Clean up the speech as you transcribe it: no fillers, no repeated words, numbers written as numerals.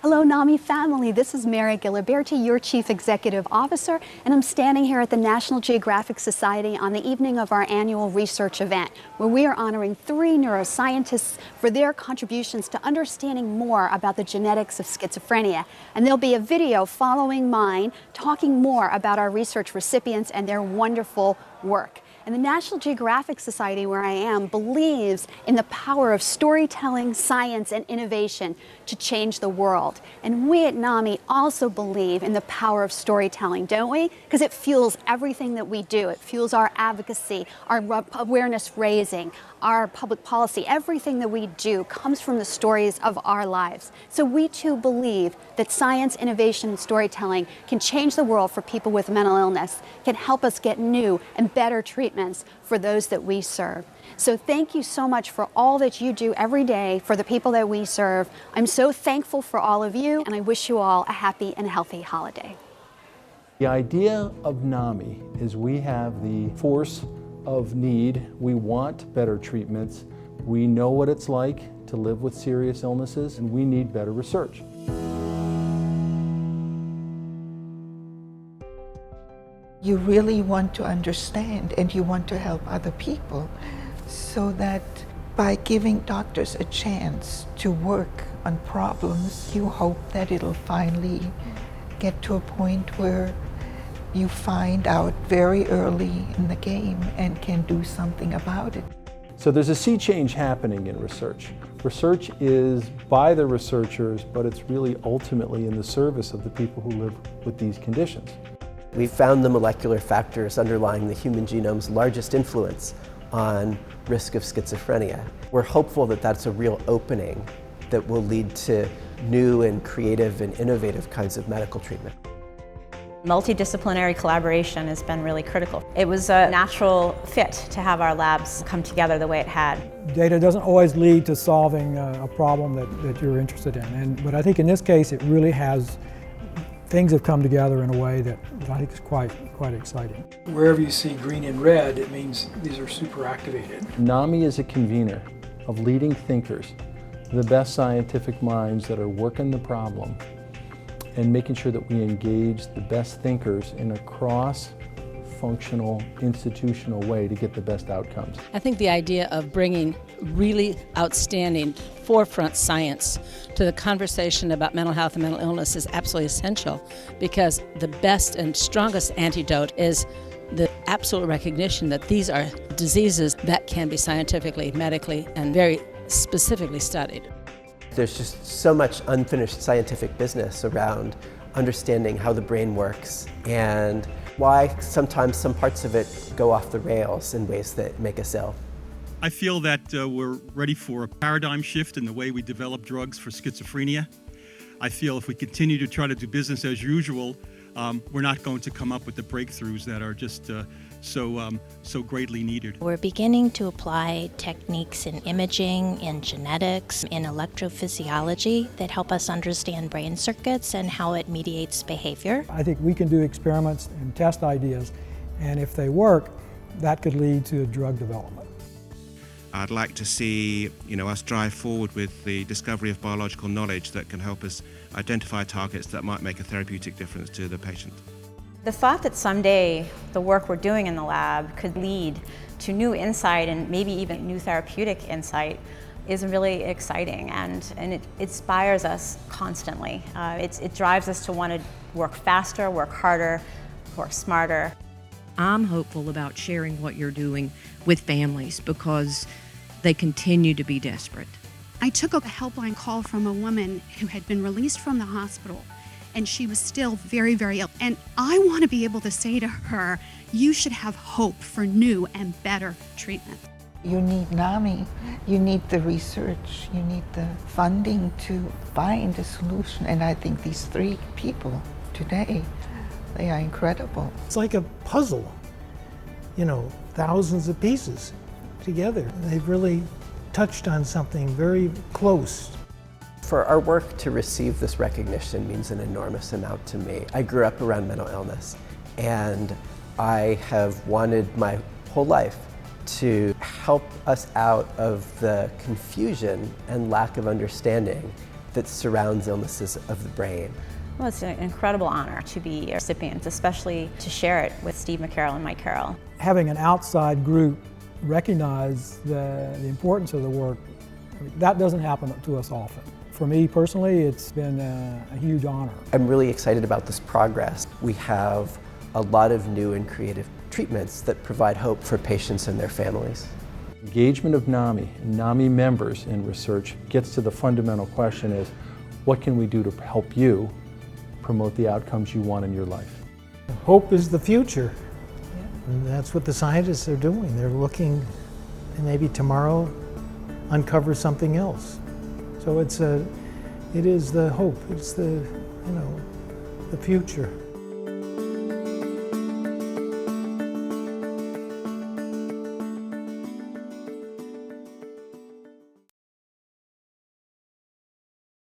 Hello, NAMI family. This is Mary Giliberti, your Chief Executive Officer, and I'm standing here at the National Geographic Society on the evening of our annual research event, where we are honoring 3 neuroscientists for their contributions to understanding more about the genetics of schizophrenia. And there'll be a video following mine talking more about our research recipients and their wonderful work. And the National Geographic Society, where I am, believes in the power of storytelling, science, and innovation to change the world. And we at NAMI also believe in the power of storytelling, don't we? Because it fuels everything that we do. It fuels our advocacy, our awareness raising, our public policy. Everything that we do comes from the stories of our lives. So we too believe that science, innovation, and storytelling can change the world for people with mental illness, can help us get new and better treatments for those that we serve. So thank you so much for all that you do every day for the people that we serve. I'm so thankful for all of you, and I wish you all a happy and healthy holiday. The idea of NAMI is we have the force of need. We want better treatments. We know what it's like to live with serious illnesses, and we need better research. You really want to understand and you want to help other people, so that by giving doctors a chance to work on problems, you hope that it'll finally get to a point where you find out very early in the game and can do something about it. So there's a sea change happening in research. Research is by the researchers, but it's really ultimately in the service of the people who live with these conditions. We found the molecular factors underlying the human genome's largest influence on risk of schizophrenia. We're hopeful that that's a real opening that will lead to new and creative and innovative kinds of medical treatment. Multidisciplinary collaboration has been really critical. It was a natural fit to have our labs come together the way it had. Data doesn't always lead to solving a problem that you're interested in, but I think in this case it really has. Things have come together in a way that I think is quite exciting. Wherever you see green and red, it means these are super activated. NAMI is a convener of leading thinkers, the best scientific minds that are working the problem, and making sure that we engage the best thinkers in a cross-functional, institutional way to get the best outcomes. I think the idea of bringing really outstanding forefront science to the conversation about mental health and mental illness is absolutely essential, because the best and strongest antidote is the absolute recognition that these are diseases that can be scientifically, medically, and very specifically studied. There's just so much unfinished scientific business around understanding how the brain works and why sometimes some parts of it go off the rails in ways that make us ill. I feel that we're ready for a paradigm shift in the way we develop drugs for schizophrenia. I feel if we continue to try to do business as usual, we're not going to come up with the breakthroughs that are just so greatly needed. We're beginning to apply techniques in imaging, in genetics, in electrophysiology that help us understand brain circuits and how it mediates behavior. I think we can do experiments and test ideas, and if they work, that could lead to drug development. I'd like to see, us drive forward with the discovery of biological knowledge that can help us identify targets that might make a therapeutic difference to the patient. The thought that someday the work we're doing in the lab could lead to new insight and maybe even new therapeutic insight is really exciting, and it inspires us constantly. It drives us to want to work faster, work harder, work smarter. I'm hopeful about sharing what you're doing with families because they continue to be desperate. I took a HelpLine call from a woman who had been released from the hospital, and she was still very, very ill. And I want to be able to say to her, you should have hope for new and better treatment. You need NAMI, you need the research, you need the funding to find a solution. And I think these 3 people today, they are incredible. It's like a puzzle, thousands of pieces together. They've really touched on something very close. For our work to receive this recognition means an enormous amount to me. I grew up around mental illness, and I have wanted my whole life to help us out of the confusion and lack of understanding that surrounds illnesses of the brain. Well, it's an incredible honor to be a recipient, especially to share it with Steve McCarroll and Mike Carroll. Having an outside group recognize the importance of the work, that doesn't happen to us often. For me personally, it's been a huge honor. I'm really excited about this progress. We have a lot of new and creative treatments that provide hope for patients and their families. Engagement of NAMI and NAMI members in research gets to the fundamental question is, what can we do to help you promote the outcomes you want in your life? Hope is the future. And that's what the scientists are doing. They're looking, and maybe tomorrow, uncover something else. So it is the hope. It's the future.